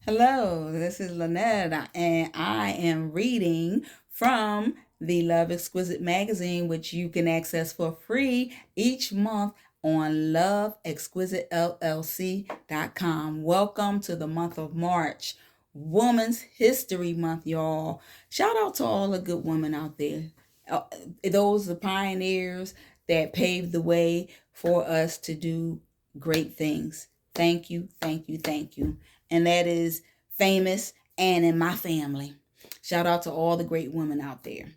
Hello, this is Lynette, and I am reading from the Love Exquisite Magazine, which you can access for free each month on loveexquisitellc.com. Welcome to the month of March, Women's History Month, y'all. Shout out to all the good women out there. Uh, those are pioneers that paved the way for us to do great things. Thank you, thank you, thank you. And that is famous and in my family. Shout out to all the great women out there.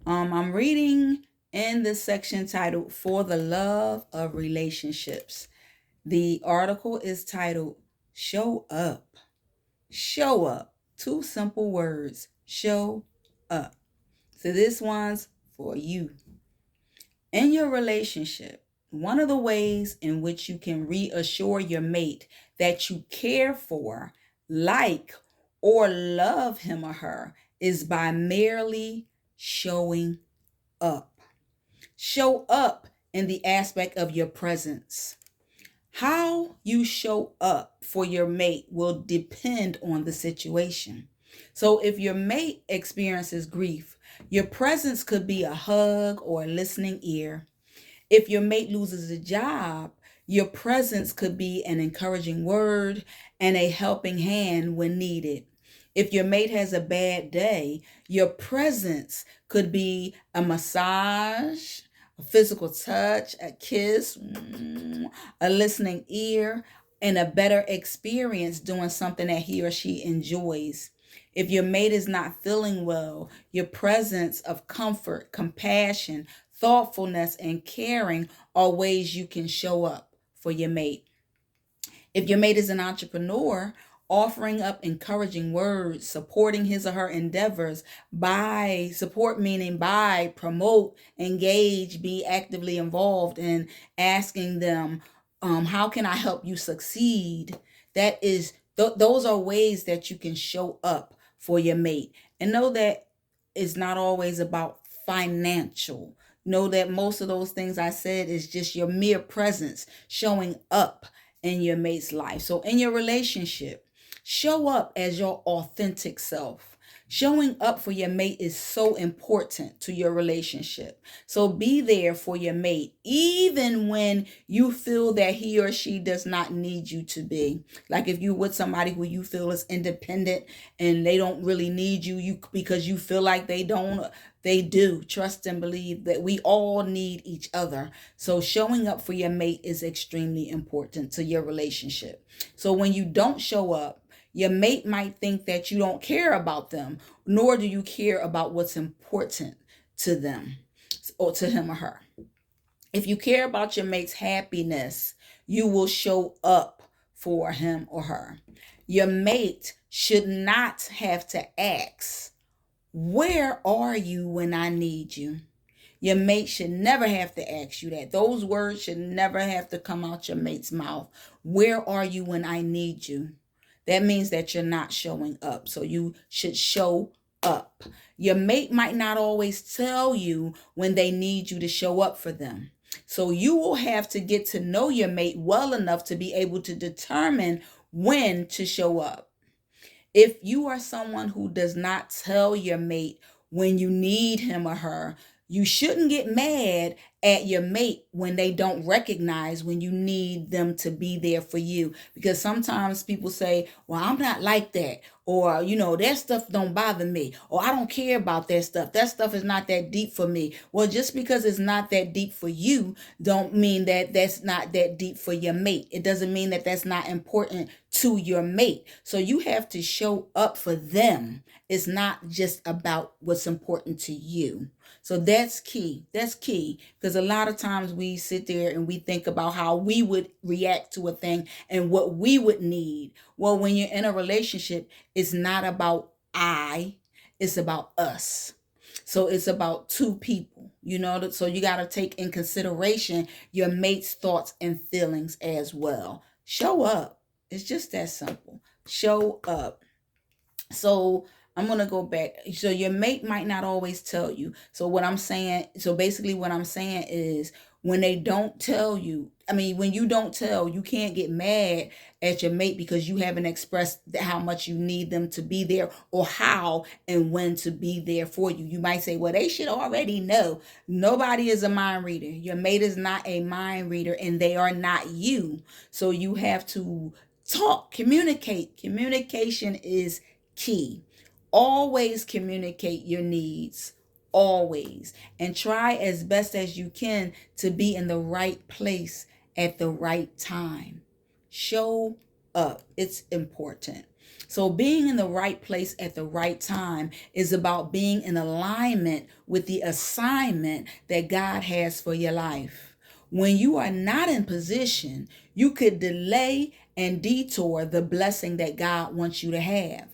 I'm reading in the section titled For the Love of Relationships. The article is titled Show Up. Show up. Two simple words. Show up. So this one's for you. In your relationship, one of the ways in which you can reassure your mate that you care for, like, or love him or her is by merely showing up. Show up in the aspect of your presence. How you show up for your mate will depend on the situation. So if your mate experiences grief, your presence could be a hug or a listening ear. If your mate loses a job, your presence could be an encouraging word and a helping hand when needed. If your mate has a bad day, your presence could be a massage, a physical touch, a kiss, a listening ear, and a better experience doing something that he or she enjoys. If your mate is not feeling well, your presence of comfort, compassion, thoughtfulness, and caring are ways you can show up for your mate. If your mate is an entrepreneur, offering up encouraging words, supporting his or her endeavors by support, meaning by promote, engage, be actively involved, and asking them, how can I help you succeed? That is, those are ways that you can show up for your mate. And know that it's not always about financial. Know that most of those things I said is just your mere presence showing up in your mate's life. So in your relationship, show up as your authentic self. Showing up for your mate is so important to your relationship. So be there for your mate, even when you feel that he or she does not need you to be. Like if you're with somebody who you feel is independent and they don't really need you because you feel like they don't, they do. Trust and believe that we all need each other. So showing up for your mate is extremely important to your relationship. So when you don't show up, your mate might think that you don't care about them, nor do you care about what's important to them or to him or her. If you care about your mate's happiness, you will show up for him or her. Your mate should not have to ask, where are you when I need you? Your mate should never have to ask you that. Those words should never have to come out your mate's mouth. Where are you when I need you? That means that you're not showing up. So you should show up. Your mate might not always tell you when they need you to show up for them. So you will have to get to know your mate well enough to be able to determine when to show up. If you are someone who does not tell your mate when you need him or her, you shouldn't get mad at your mate when they don't recognize when you need them to be there for you. Because sometimes people say, well, I'm not like that. Or, that stuff don't bother me. Or I don't care about that stuff. That stuff is not that deep for me. Well, just because it's not that deep for you, don't mean that that's not that deep for your mate. It doesn't mean that that's not important to your mate. So you have to show up for them. It's not just about what's important to you. So that's key. That's key. Because a lot of times we sit there and we think about how we would react to a thing and what we would need. Well, when you're in a relationship, it's not about it's about us. So it's about two people, so you got to take in consideration your mate's thoughts and feelings as well. Show up. It's just that simple. Show up. So I'm going to go back. So your mate might not always tell you. So basically what I'm saying is when they don't tell you. I mean, when you don't tell, you can't get mad at your mate because you haven't expressed how much you need them to be there or how and when to be there for you. You might say, well, they should already know. Nobody is a mind reader. Your mate is not a mind reader, and they are not you. So you have to talk, communicate. Communication is key. Always communicate your needs, always, and try as best as you can to be in the right place at the right time. Show up. It's important. So being in the right place at the right time is about being in alignment with the assignment that God has for your life. When you are not in position, you could delay and detour the blessing that God wants you to have.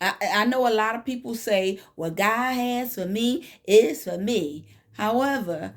I know a lot of people say, what God has for me is for me. However,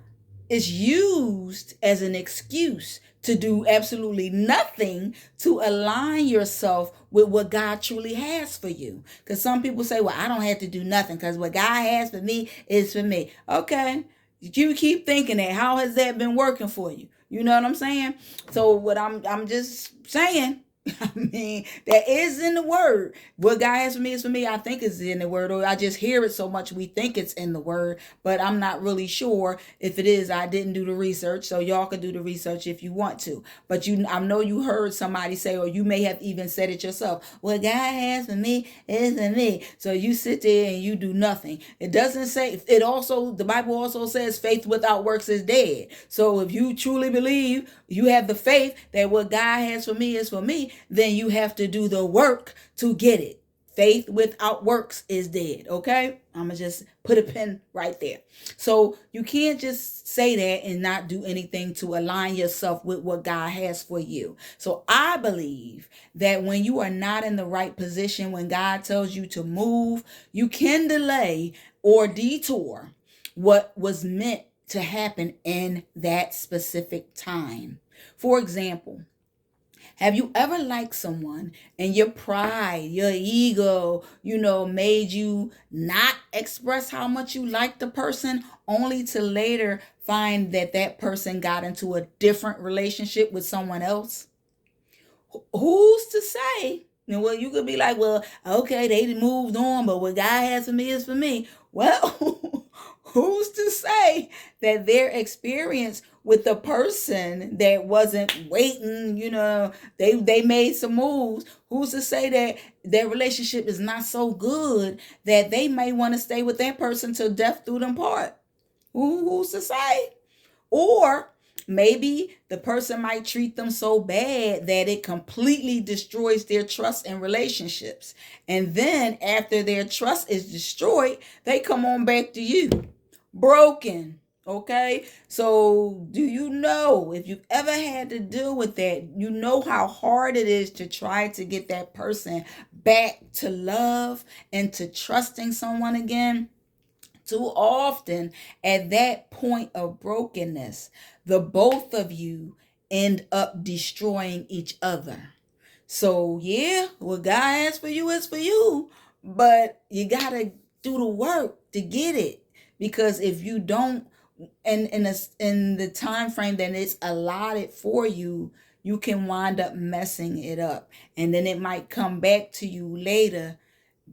it's used as an excuse to do absolutely nothing to align yourself with what God truly has for you. Because some people say, well, I don't have to do nothing because what God has for me is for me. Okay, you keep thinking that. How has that been working for you? You know what I'm saying? So what I'm just saying, I mean, that is in the word. What God has for me is for me. I think it's in the word, or I just hear it so much we think it's in the word, but I'm not really sure if it is. I didn't do the research, so y'all can do the research if you want to. But I know you heard somebody say, or you may have even said it yourself. What God has for me is for me. So you sit there and you do nothing. It doesn't say. It also, the Bible also says, faith without works is dead. So if you truly believe, you have the faith that what God has for me is for me, then you have to do the work to get it. Faith without works is dead. Okay? I'm going to just put a pin right there. So you can't just say that and not do anything to align yourself with what God has for you. So I believe that when you are not in the right position, when God tells you to move, you can delay or detour what was meant to happen in that specific time. For example, have you ever liked someone and your pride, your ego, made you not express how much you like the person, only to later find that that person got into a different relationship with someone else? Who's to say? Well, you could be like, well, okay, they moved on, but what God has for me is for me. Well, who's to say that their experience with the person that wasn't waiting, they made some moves. Who's to say that their relationship is not so good that they may want to stay with that person till death do them part? Who's to say? Or maybe the person might treat them so bad that it completely destroys their trust in relationships. And then after their trust is destroyed, they come on back to you broken. Okay? So do you know, if you've ever had to deal with that, you know how hard it is to try to get that person back to love and to trusting someone again? Too often, at that point of brokenness, the both of you end up destroying each other. So, yeah, what God has for you is for you, but you got to do the work to get it. Because if you don't, in the time frame that it's allotted for you, you can wind up messing it up. And then it might come back to you later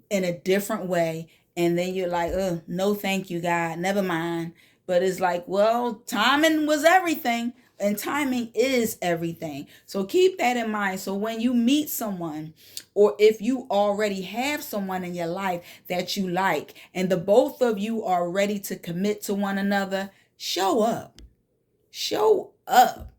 in a different way, and then you're like, oh, no thank you, God, never mind. But it's like, well, timing was everything, and timing is everything. So keep that in mind. So when you meet someone, or if you already have someone in your life that you like, and the both of you are ready to commit to one another, show up. Show up.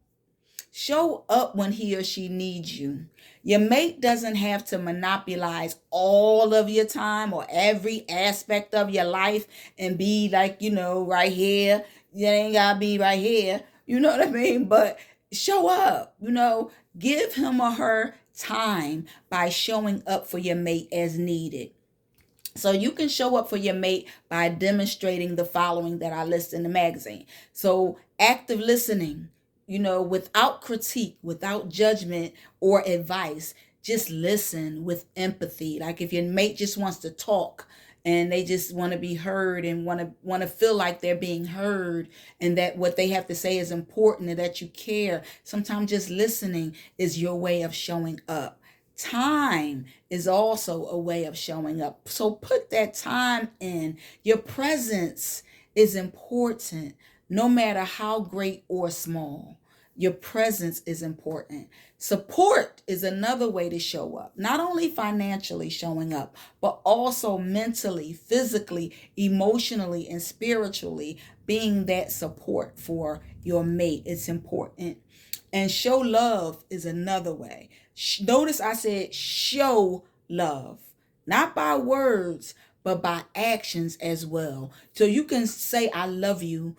Show up when he or she needs you. Your mate doesn't have to monopolize all of your time or every aspect of your life and be like, right here. You ain't gotta be right here. You know what I mean? But show up, give him or her time by showing up for your mate as needed. So you can show up for your mate by demonstrating the following that I list in the magazine. So active listening, without critique, without judgment or advice, just listen with empathy. Like if your mate just wants to talk, and they just want to be heard and want to feel like they're being heard, and that what they have to say is important and that you care. Sometimes just listening is your way of showing up. Time is also a way of showing up. So put that time in. Your presence is important, no matter how great or small. Your presence is important. Support is another way to show up, not only financially showing up, but also mentally, physically, emotionally, and spiritually. Being that support for your mate, it's important. And show love is another way. Notice I said show love, not by words, but by actions as well. So you can say, I love you,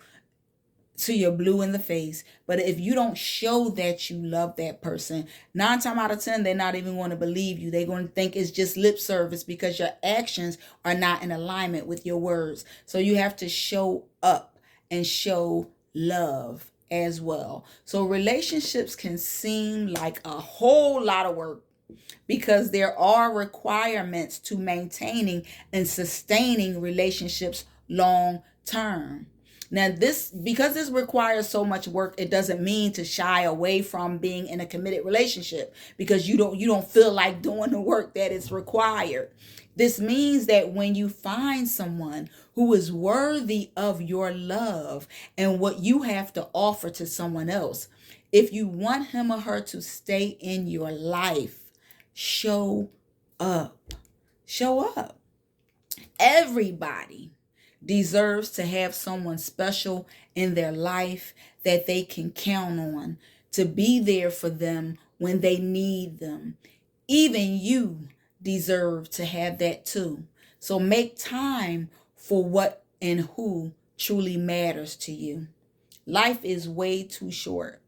to your blue in the face, but if you don't show that you love that person, 9 times out of 10 they're not even going to believe you. They're going to think it's just lip service, because your actions are not in alignment with your words. So you have to show up and show love as well. So relationships can seem like a whole lot of work, because there are requirements to maintaining and sustaining relationships long term. Now, because this requires so much work, it doesn't mean to shy away from being in a committed relationship because you don't feel like doing the work that is required. This means that when you find someone who is worthy of your love and what you have to offer to someone else, if you want him or her to stay in your life, show up. Show up. Everybody deserves to have someone special in their life that they can count on to be there for them when they need them. Even you deserve to have that too. So make time for what and who truly matters to you. Life is way too short.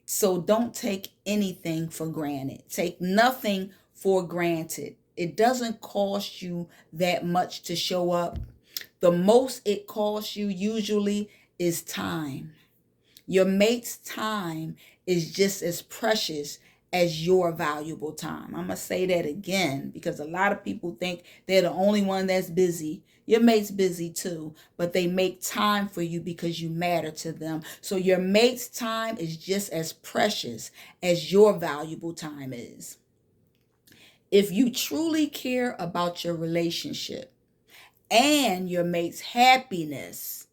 So don't take anything for granted. Take nothing for granted. It doesn't cost you that much to show up. The most it costs you usually is time. Your mate's time is just as precious as your valuable time. I'm going to say that again, because a lot of people think they're the only one that's busy. Your mate's busy too, but they make time for you because you matter to them. So your mate's time is just as precious as your valuable time is. If you truly care about your relationship and your mate's happiness,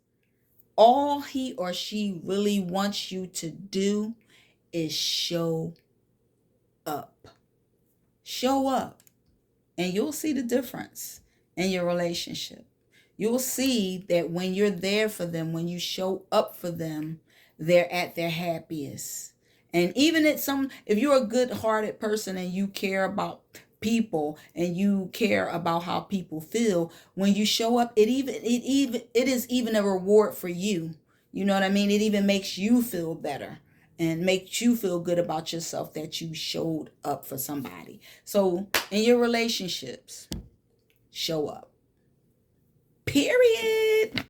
all he or she really wants you to do is show up. Show up, and you'll see the difference in your relationship. You'll see that when you're there for them, when you show up for them, they're at their happiest. And even if you're a good-hearted person and you care about people and you care about how people feel, when you show up, it is even a reward for you. You know what I mean? It even makes you feel better and makes you feel good about yourself that you showed up for somebody. So in your relationships, show up. Period.